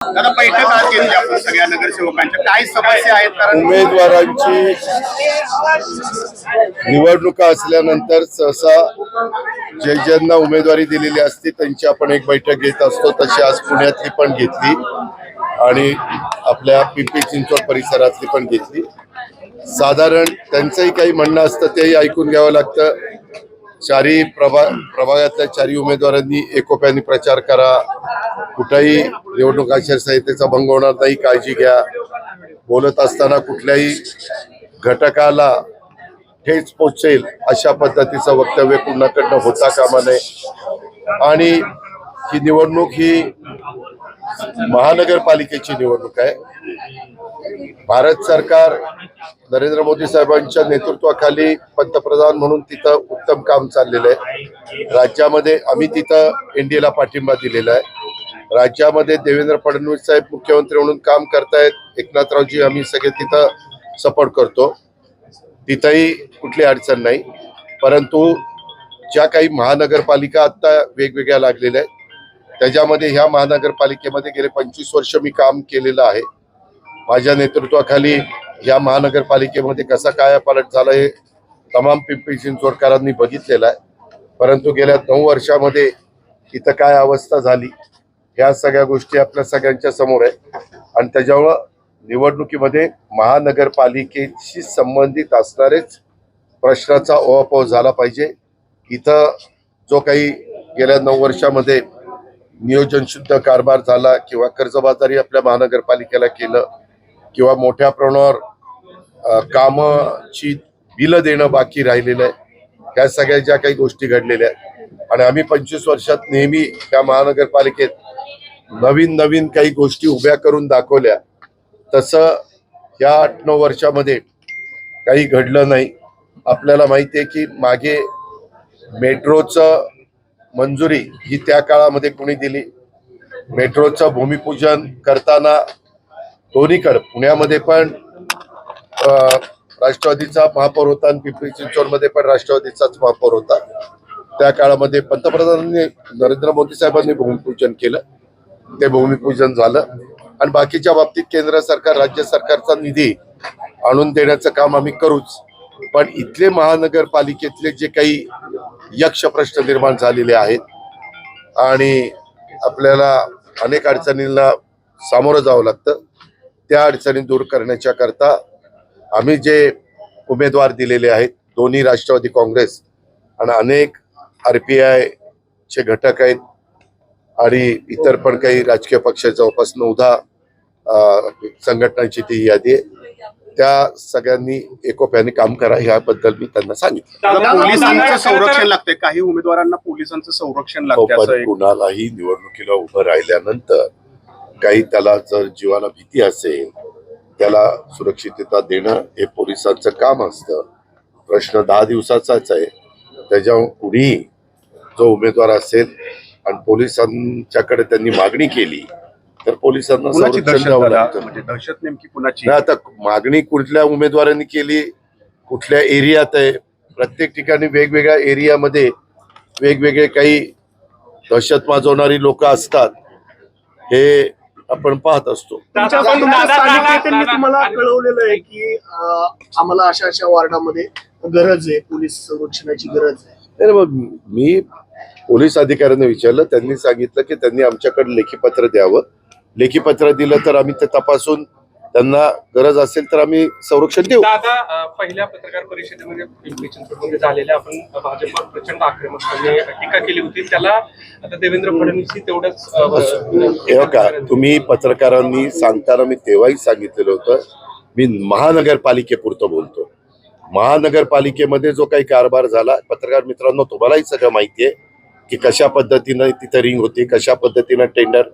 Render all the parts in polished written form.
दादा बैठक आज घेतली आपण सगळ्या नगरसेवकांच्या काय समस्या आहेत कारण उमेदवारांची निवडणुका असल्यानंतर सहसा ज्यांना उमेदवारी दिलेली असते त्यांची आपण एक बैठक घेत असतो। तशी आज पुण्यातली पण घेतली आणि आपल्या पिंपरी चिंचवड परिसरातली पण घेतली। साधारण त्यांचंही काही म्हणणं असतं तेही ऐकून घ्यावं लागतं। चारी प्रभागातल्या चारी उमेदवारांनी एकोप्याने प्रचार करा, कुठेही निवडणूक आचारसंहितेचा भंग होणार नाही, काळजी घ्या। बोलत असताना कुठल्याही घटकाला ठेच पोचेल अशा पद्धतीचं वक्तव्य कुणाकडनं होता कामा नये। आणि ही निवडणूक ही महानगरपालिकेची निवडणूक आहे। भारत सरकार नरेंद्र मोदी साहेबांच्या नेतृत्वाखाली पंतप्रधान म्हणून तिथं उत्तम काम चाललेलं आहे। राज्यामध्ये आम्ही तिथं एनडीएला पाठिंबा दिलेला आहे। राज्यामध्ये देवेंद्र फडणवीस साहेब मुख्यमंत्री म्हणून काम करतायत, एकनाथरावजी आम्ही सगळे तिथं सपोर्ट करतो, तिथंही कुठली अडचण नाही। परंतु ज्या काही महानगरपालिका आता वेगवेगळ्या लागलेल्या आहेत त्याच्यामध्ये ह्या महानगरपालिकेमध्ये गेले 25 वर्ष मी काम केलेलं आहे। माझ्या नेतृत्वाखाली या महानगरपालिकेमध्ये कसा कायापालट झाला हे तमाम पिंपरी चिंचवडकरांनी बघितलेलं आहे। परंतु गेल्या 9 वर्षामध्ये इथं काय अवस्था झाली ह्या सगळ्या गोष्टी आपल्या सगळ्यांच्या समोर आहे। आणि त्याच्यामुळं निवडणुकीमध्ये महानगरपालिकेशी संबंधित असणारेच प्रश्नाचा ओहापोह झाला पाहिजे। इथं जो काही गेल्या 9 वर्षामध्ये नियोजन शुद्ध कारभार झाला किंवा कर्जबाजारी आपल्या महानगरपालिकेला केलं किंवा मोठ्या प्रमाणावर कामाची बिलं देणं बाकी राहिलेलं आहे, ह्या सगळ्या ज्या काही गोष्टी घडलेल्या आहेत आणि आम्ही 25 वर्षात नेहमी त्या महानगरपालिकेत नवीन नवीन काही गोष्टी उभ्या करून दाखवल्या, तसं या 8-9 वर्षामध्ये काही घडलं नाही। आपल्याला माहिती आहे की मागे मेट्रोचं मंजुरी ही त्या काळामध्ये कोणी दिली? मेट्रोचं भूमिपूजन करताना दोन्हीकडे पुण्यामध्ये पण राष्ट्रवादीचा महापौर होता आणि पिंपरी चिंचवडमध्ये पण राष्ट्रवादीचाच महापौर होता। त्या काळामध्ये पंतप्रधानांनी नरेंद्र मोदी साहेबांनी भूमिपूजन केलं, ते भूमिपूजन झालं आणि बाकीच्या बाबतीत केंद्र सरकार राज्य सरकारचा निधी आणून देण्याचं काम आम्ही करूच। पण इथले महानगरपालिकेतले जे काही यक्ष प्रश्न निर्माण झालेले आहेत आणि आपल्याला अनेक अडचणींना सामोरं जावं लागतं, त्या अडचणी दूर करण्याच्या करता आम्ही जे उमेदवार दिलेले आहेत, दोन्ही राष्ट्रवादी काँग्रेस आणि अनेक RPI चे घटक आहेत आणि इतर पण काही राजकीय पक्ष, जवळपास 9-10 संघटनांची ती यादी आहे, त्या सगळ्यांनी एकोप्याने काम करा याबद्दल मी त्यांना सांगितलं। पोलिसांचं संरक्षण लागतंय, काही उमेदवारांना पोलिसांचं संरक्षण लागतंय। कुणालाही निवडणुकीला उभं राहिल्यानंतर काही त्याला जर जीवाला भीती असेल त्याला सुरक्षितता देणं हे पोलिसांचं काम असतं। प्रश्न 10 दिवसाचाच आहे, त्याच्यावर कुणी जो उमेदवार असेल आणि पोलिसांच्याकडे त्यांनी मागणी केली तर पोलिसांना संरक्षण द्यावं लागतं। म्हणजे दहशत नेमकी कुणाची? आता मागणी कुठल्या उमेदवारांनी केली, कुठल्या एरियात आहे, प्रत्येक ठिकाणी वेगवेगळ्या एरियामध्ये वेगवेगळे काही दहशत माजवणारी लोक असतात, हे आपण पाहत असतो। त्यांनी तुम्हाला कळवलेलं आहे की आम्हाला अशा अशा वार्डामध्ये गरज आहे, पोलीस संरक्षणाची गरज आहे। तर मग मी पोलीस अधिकाऱ्यांना विचारलं, त्यांनी सांगितलं की त्यांनी आमच्याकडे लेखीपत्र द्यावं, लेखीपत्र दिलं तर आम्ही ते तपासून त्यांना गरज असेल तर आम्ही संरक्षण देऊ। दादा, पहिल्या पत्रकार परिषदेमध्ये पिंपरी चिंचवडमध्ये झालेल्या आपण भाजपवर प्रचंड आक्रमकपणे टीका केली होती, त्याला आता देवेंद्र फडणवीस तेवढंच का तुम्ही पत्रकारांनी सांगताना मी तेव्हाही सांगितलेलं होतं, मी महानगरपालिकेपुरतं बोलतो। महानगरपालिकेमध्ये जो काही कारभार झाला, पत्रकार मित्रांनो तुम्हालाही सगळं माहिती आहे की कशा पद्धतीनं तिथं रिंग होती, कशा पद्धतीनं टेंडर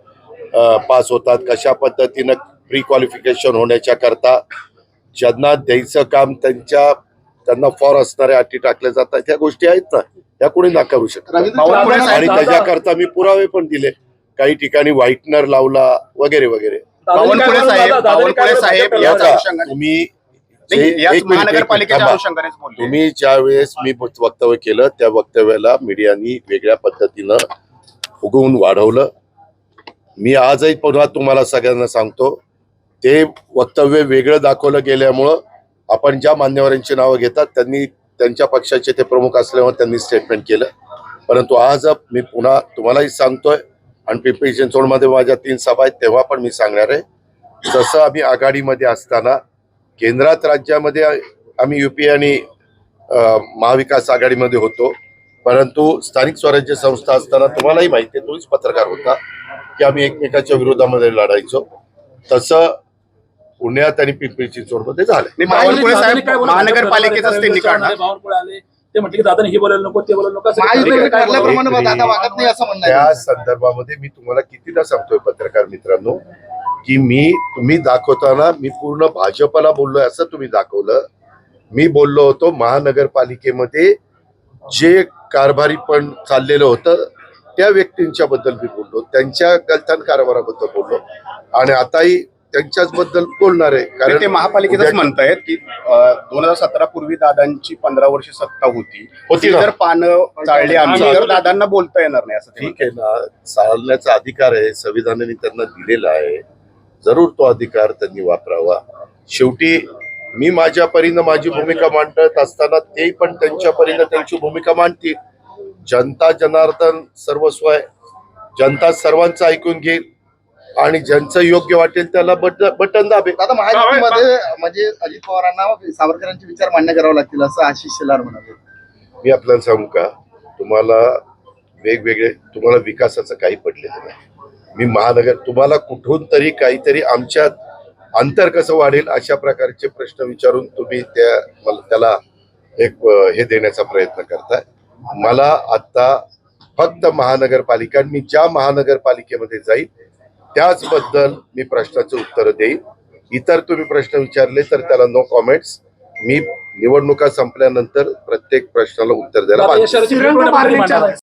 पास होतात, कशा पद्धतीनं प्री क्वालिफिकेशन होण्याच्या करता ज्यांना द्यायचं काम त्यांना फॉर असणाऱ्या अटी टाकल्या जातात, ह्या गोष्टी आहेत ना, त्या कोणी नाकारू शकत आणि त्याच्याकरता मी पुरावे पण दिले, काही ठिकाणी व्हाईटनर लावला वगैरे वगैरे। तुम्ही ज्या वेळेस मी वक्तव्य केलं त्या वक्तव्याला मीडियानी वेगळ्या पद्धतीनं फुगवून वाढवलं मी आजही पुन्हा तुम्हाला सगळ्यांना सांगतो, ते वक्तव्य वेगळं दाखवलं गेल्यामुळं आपण ज्या मान्यवरांची नावं घेतात त्यांनी त्यांच्या पक्षाचे ते प्रमुख असल्यामुळे त्यांनी स्टेटमेंट केलं. परंतु आज मी पुन्हा तुम्हालाही सांगतोय आणि पिंपरी चिंचवडमध्ये माझ्या 3 सभा आहेत तेव्हा पण मी सांगणार आहे, जसं आम्ही आघाडीमध्ये असताना केंद्रात राज्यामध्ये आम्ही युपी आणि महाविकास आघाडीमध्ये होतो, परंतु स्थानिक स्वराज्य संस्था असताना तुम्हालाही माहिती आहे, तोच पत्रकार होता, की आम्ही एकमेकाच्या विरोधामध्ये लढायचो. तसं पुण्यात आणि पिंपरी चिंचवडमध्ये झालं. नाही, बावनकुळे साहेब महानगरपालिकेचाच त्यांनी काढला. बावनकुळे आले ते म्हटले की दादा हे बोलायला नको ते बोलायला नको असं महायुतीकडे काय ठरल्याप्रमाणे बोलायला दादा वागत नाही असं म्हणणं आहे. त्या संदर्भामध्ये मी तुम्हाला कितीदा सांगतोय पत्रकार मित्रांनो, की तुम्ही दाखवताना मी पूर्ण भाजपला बोललोय असं तुम्ही दाखवलं. मी बोललो होतो महानगरपालिकेमध्ये जे कारभारी पण चाललेलं होतं त्या व्यक्तींच्या बद्दल मी बोललो, त्यांच्या गलथान कारभाराबद्दल बोललो आणि आताही त्यांच्याच बद्दल बोलणार आहे. कारण ते महापालिकेतच म्हणतायत की 2017 पूर्वी दादांची 15 वर्ष सत्ता होती ना. जर पानं चालली आम्ही तर दादांना बोलता येणार नाही असं ते ठीक आहे ना, चालण्याचा अधिकार आहे, संविधानाने त्यांना दिलेला आहे, जरूर तो अधिकार त्यांनी वापरावा. शेवटी मी माझ्या परीनं माझी भूमिका मांडत असताना ते पण त्यांच्या परीनं त्यांची भूमिका मांडतील. जनता जनार्दन सर्वस्व आहे, जनता सर्वांचं ऐकून घेईल आणि ज्यांचं योग्य वाटेल त्याला बटन दाबेल. दादा महायुतीमध्ये म्हणजे अजित पवारांना सावरकरांचे विचार मान्य करावे लागतील असं आशिष शेलार म्हणाले. मी आपल्याला सांगू का, तुम्हाला विकासाचं काही पडलेलं नाही. मी तुम्हाला कुठून तरी काहीतरी आमच्यात अंतर कसं वाढेल अशा प्रकारचे प्रश्न विचारून तुम्ही त्याला एक हे देण्याचा प्रयत्न करताय. मला आता फक्त महानगरपालिका, मी ज्या महानगरपालिकेमध्ये जाईल त्याचबद्दल मी प्रश्नाचं उत्तर देईन. इतर तुम्ही प्रश्न विचारले तर त्याला नो कॉमेंट्स. मी निवडणुका संपल्यानंतर प्रत्येक प्रश्नाला उत्तर द्यायला दादा, बांधील. या शहराची श्रीरंग पूर्ण पार्लेच्या मांडा.